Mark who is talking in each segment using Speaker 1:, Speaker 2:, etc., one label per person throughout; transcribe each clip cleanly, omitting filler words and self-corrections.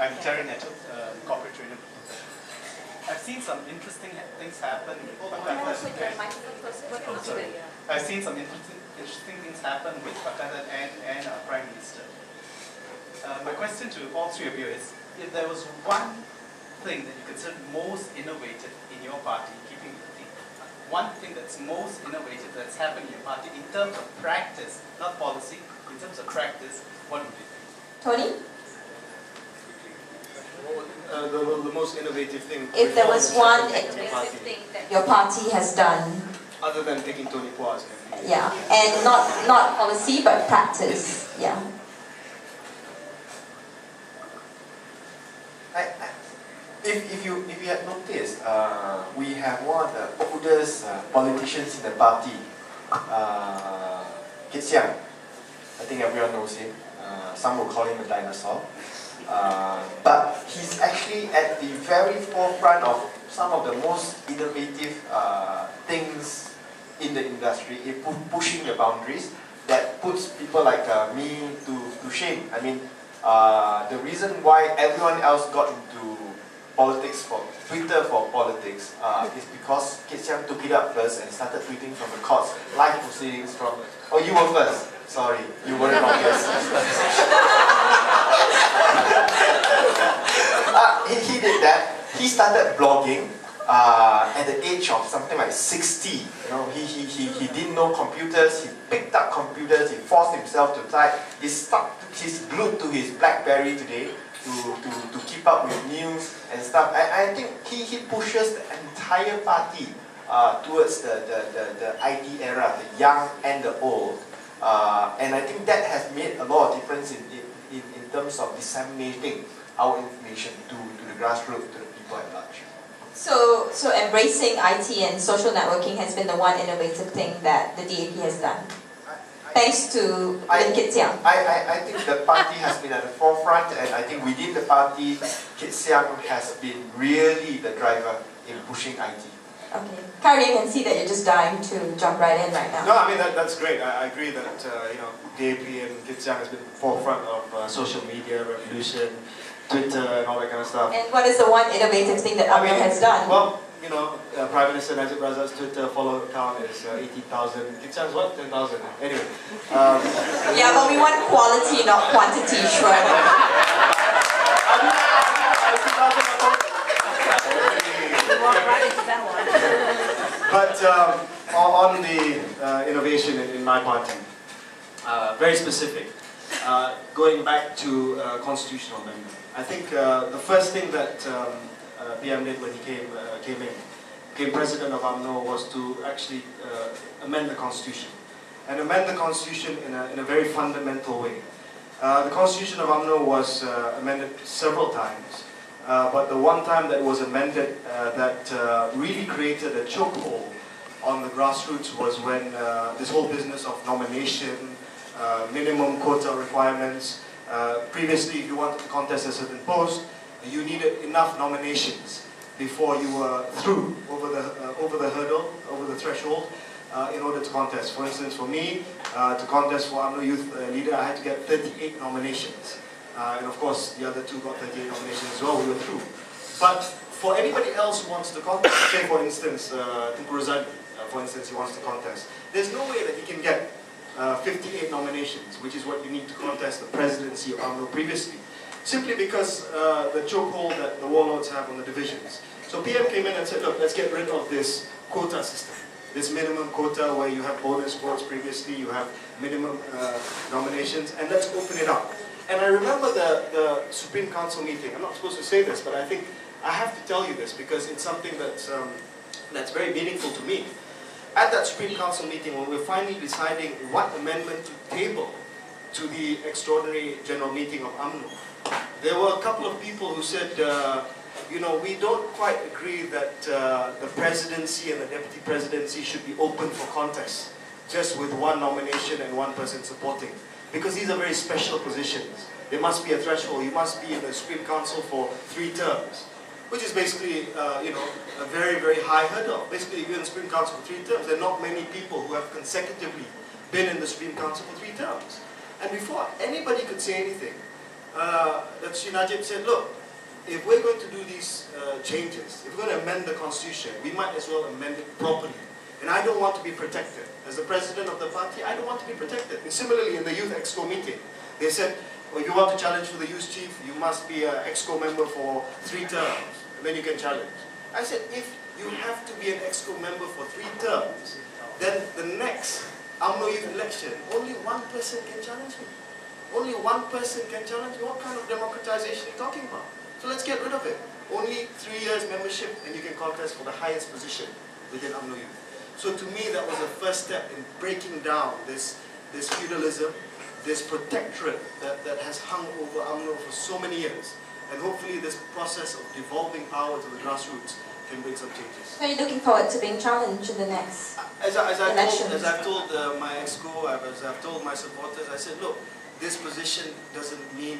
Speaker 1: I'm Terry Neto, corporate trainer. I've seen some interesting things happen with I've seen some interesting things happen with Jacqueline and our Prime Minister. My question to all three of you is, if there was one thing that you consider most innovative in your party, keeping the theme, one thing that's most innovative that's happened in your party in terms of practice, not policy, in terms of practice, what would it be?
Speaker 2: Tony?
Speaker 3: The most innovative thing.
Speaker 2: If there was one innovative thing that your party has done.
Speaker 3: Other than taking Tony Puas.
Speaker 2: Yeah, and not policy but practice. Yeah.
Speaker 4: If you had noticed, we have one of the oldest politicians in the party, Kit Siang. I think everyone knows him. Some will call him a dinosaur. But he's actually at the very forefront of some of the most innovative things in the industry, in pushing the boundaries that puts people like me to shame. I mean, the reason why everyone else got into politics, for Twitter for politics, is because Kit Siang took it up first and started tweeting from the courts, live proceedings from. Oh, you were first. Sorry, you weren't obvious. He did that. He started blogging at the age of something like 60. You know, he didn't know computers. He picked up computers. He forced himself to type. He's glued to his BlackBerry today to keep up with news and stuff. I think he pushes the entire party towards the IT era, the young and the old. And I think that has made a lot of difference in terms of disseminating our information to the grassroots, to the people at large.
Speaker 2: So embracing IT and social networking has been the one innovative thing that the DAP has done. Thanks to Kit Siang.
Speaker 4: I think the party has been at the forefront, and I think within the party, Kit Siang has been really the driver in pushing IT.
Speaker 2: Okay. Khairy, you can see that you're just dying to jump right in right now.
Speaker 3: No, I mean that's great. I agree that DAP and Kit Siang has been forefront of social media revolution, Twitter and all that kind of stuff.
Speaker 2: And what is the one innovative thing that Anwar has done?
Speaker 3: Well, Prime Minister Najib Razak's Twitter follow account is 18,000. Kit Siang's what? 10,000. Anyway.
Speaker 2: Yeah, but we want quality, not quantity, sure.
Speaker 3: But on the innovation in my party, very specific, going back to constitutional amendment. I think the first thing that PM did when he became president of UMNO was to actually amend the constitution, and amend the constitution in a very fundamental way. The constitution of UMNO was amended several times. But the one time that was amended that really created a chokehold on the grassroots was when this whole business of nomination, minimum quota requirements. Previously, if you wanted to contest a certain post, you needed enough nominations before you were through over the hurdle, over the threshold, in order to contest. For instance, for me, to contest for UMNO Youth Leader, I had to get 38 nominations. And of course, the other two got 38 nominations as well, we were through. But for anybody else who wants to contest, say for instance, Tunku Razak, for instance, he wants to contest, there's no way that he can get 58 nominations, which is what you need to contest the presidency of UMNO previously, simply because the chokehold that the warlords have on the divisions. So PM came in and said, look, let's get rid of this quota system, this minimum quota where you have bonus votes previously, you have minimum nominations, and let's open it up. And I remember the Supreme Council meeting. I'm not supposed to say this, but I think I have to tell you this because it's something that's very meaningful to me. At that Supreme Council meeting, when we were finally deciding what amendment to table to the extraordinary general meeting of UMNO, there were a couple of people who said, we don't quite agree that the presidency and the deputy presidency should be open for contest, just with one nomination and one person supporting. Because these are very special positions. There must be a threshold. You must be in the Supreme Council for 3 terms, which is basically, a very, very high hurdle. Basically, if you're in the Supreme Council for 3 terms, there are not many people who have consecutively been in the Supreme Council for 3 terms. And before anybody could say anything, that Sri Najib said, look, if we're going to do these changes, if we're going to amend the constitution, we might as well amend it properly. And I don't want to be protected. As the president of the party, I don't want to be protected. And similarly, in the Youth Exco meeting, they said, well, you want to challenge for the youth chief, you must be an Exco member for 3 terms, and then you can challenge. I said, if you have to be an Exco member for 3 terms, then the next UMNO youth election, only one person can challenge me. Only one person can challenge me. What kind of democratization are you talking about? So let's get rid of it. Only 3 years membership, and you can contest for the highest position within UMNO youth. So to me, that was the first step in breaking down this feudalism, this protectorate that has hung over UMNO for so many years. And hopefully this process of devolving power to the grassroots can bring some changes.
Speaker 2: So you're looking forward to being challenged in the next elections?
Speaker 3: As I've told my EXCO, as I've told my supporters, I said, look, this position doesn't mean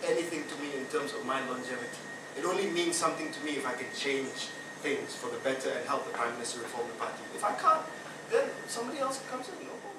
Speaker 3: anything to me in terms of my longevity. It only means something to me if I can change things for the better and help the Prime Minister reform the party. If I can't, then somebody else comes in, no problem.